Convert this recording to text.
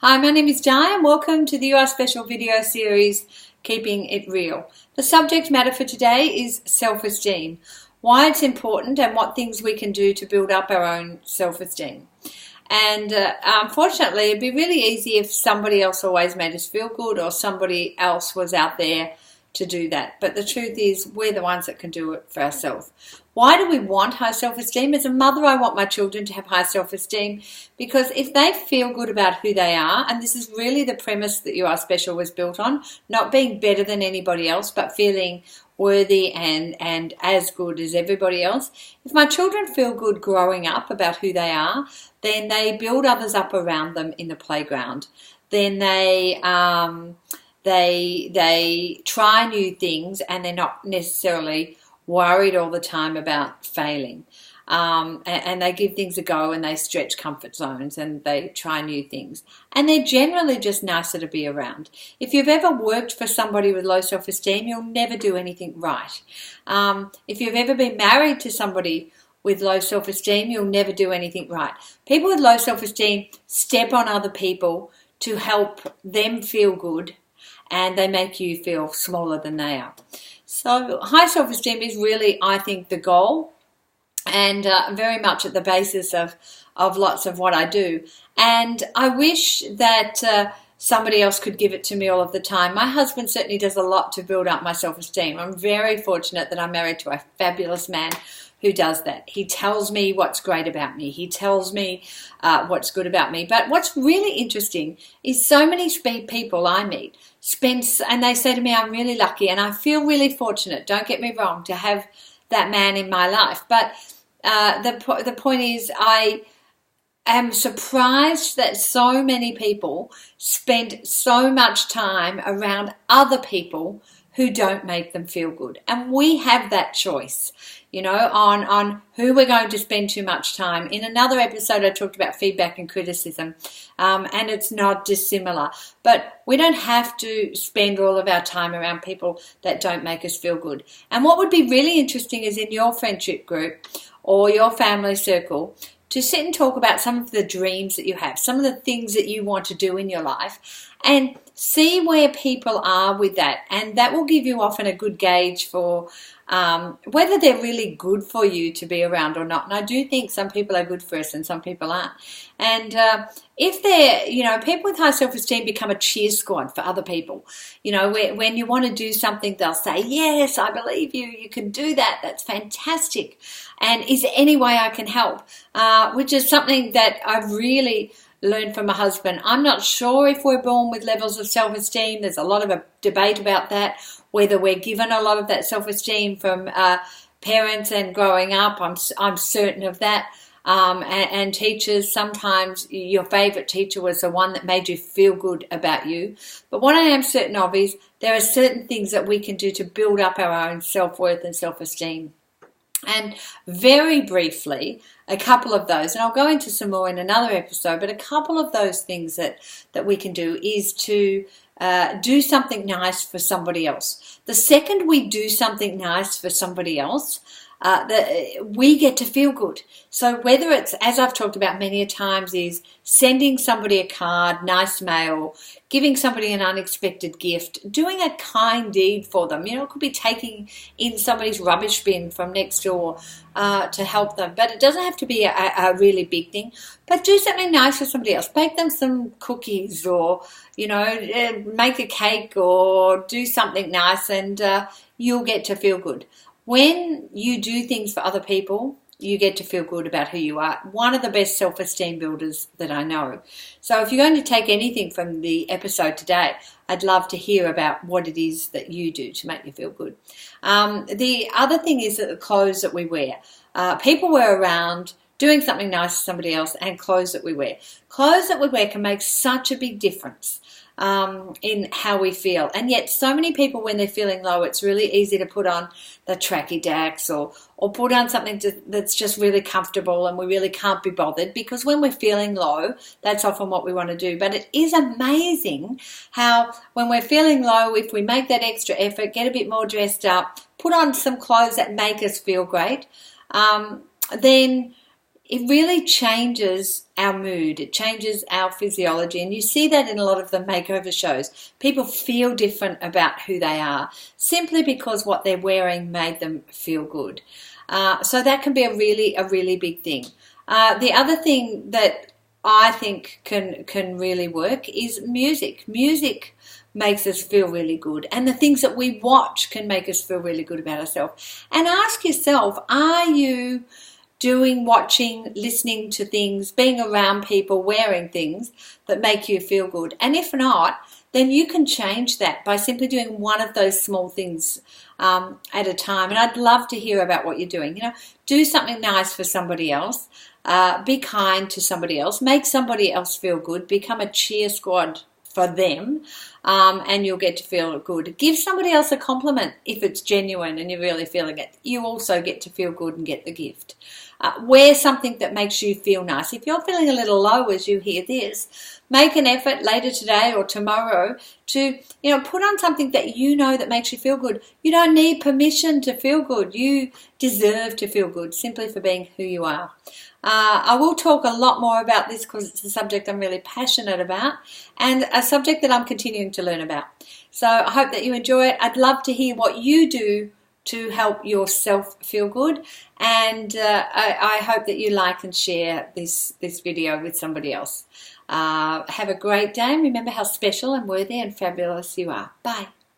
Hi, my name is Di and welcome to the US special video series, Keeping It Real. The subject matter for today is self-esteem, why it's important and what things we can do to build up our own self-esteem. And unfortunately, it'd be really easy if somebody else always made us feel good or somebody else was out there to do that. But the truth is, we're the ones that can do it for ourselves. Why do we want high self-esteem? As a mother, I want my children to have high self-esteem because if they feel good about who they are, and this is really the premise that You Are Special was built on, not being better than anybody else, but feeling worthy and as good as everybody else. If my children feel good growing up about who they are, then they build others up around them in the playground. Then they try new things and they're not necessarily worried all the time about failing. And they give things a go and they stretch comfort zones and they try new things. And they're generally just nicer to be around. If you've ever worked for somebody with low self-esteem, you'll never do anything right. If you've ever been married to somebody with low self-esteem, you'll never do anything right. People with low self-esteem step on other people to help them feel good, and they make you feel smaller than they are. So high self-esteem is really, I think, the goal and very much at the basis of lots of what I do. And I wish that somebody else could give it to me all of the time. My husband certainly does a lot to build up my self-esteem. I'm very fortunate that I'm married to a fabulous man who does that. He tells me what's great about me. He tells me what's good about me. But what's really interesting is so many people I meet and they say to me, I'm really lucky and I feel really fortunate, don't get me wrong, to have that man in my life. But the point is, I am surprised that so many people spend so much time around other people who don't make them feel good. And we have that choice, you know, on who we're going to spend too much time. In another episode, I talked about feedback and criticism, and it's not dissimilar. But we don't have to spend all of our time around people that don't make us feel good. And what would be really interesting is in your friendship group or your family circle, to sit and talk about some of the dreams that you have, some of the things that you want to do in your life, and see where people are with that. And that will give you often a good gauge for whether they're really good for you to be around or not. And I do think some people are good for us and some people aren't. And if they're, you know, people with high self-esteem become a cheer squad for other people. You know, when you want to do something, they'll say, yes, I believe you, you can do that, that's fantastic. And is there any way I can help? Which is something that I've really learned from my husband. I'm not sure if we're born with levels of self-esteem. There's a lot of a debate about that, whether we're given a lot of that self-esteem from parents and growing up. I'm certain of that. And teachers, sometimes your favourite teacher was the one that made you feel good about you. But what I am certain of is there are certain things that we can do to build up our own self-worth and self-esteem. And very briefly, a couple of those, and I'll go into some more in another episode, but a couple of those things that we can do is to do something nice for somebody else. The second we do something nice for somebody else, we get to feel good. So whether it's, as I've talked about many a times, is sending somebody a card, nice mail, giving somebody an unexpected gift, doing a kind deed for them. You know, it could be taking in somebody's rubbish bin from next door to help them. But it doesn't have to be a really big thing. But do something nice for somebody else. Bake them some cookies or, you know, make a cake or do something nice and you'll get to feel good. When you do things for other people, you get to feel good about who you are. One of the best self-esteem builders that I know. So if you're going to take anything from the episode today, I'd love to hear about what it is that you do to make you feel good. The other thing is that the clothes that we wear. People wear around doing something nice for somebody else and clothes that we wear. Clothes that we wear can make such a big difference in how we feel. And yet so many people, when they're feeling low, it's really easy to put on the tracky dacks or put on something that's just really comfortable and we really can't be bothered, because when we're feeling low, that's often what we want to do. But it is amazing how when we're feeling low, if we make that extra effort, get a bit more dressed up, put on some clothes that make us feel great, then it really changes our mood. It changes our physiology. And you see that in a lot of the makeover shows. People feel different about who they are simply because what they're wearing made them feel good. So that can be a really big thing. The other thing that I think can really work is music. Music makes us feel really good, and the things that we watch can make us feel really good about ourselves. And ask yourself, are you watching, listening to things, being around people, wearing things that make you feel good? And if not, then you can change that by simply doing one of those small things at a time. And I'd love to hear about what you're doing. Do something nice for somebody else. Be kind to somebody else. Make somebody else feel good. Become a cheer squad for them, and you'll get to feel good. Give somebody else a compliment if it's genuine and you're really feeling it. You also get to feel good and get the gift. Wear something that makes you feel nice. If you're feeling a little low as you hear this, make an effort later today or tomorrow to put on something that that makes you feel good. You don't need permission to feel good. You deserve to feel good simply for being who you are. I will talk a lot more about this because it's a subject I'm really passionate about and a subject that I'm continuing to learn about. So I hope that you enjoy it. I'd love to hear what you do to help yourself feel good, and I hope that you like and share this video with somebody else. Have a great day, and remember how special and worthy and fabulous you are. Bye.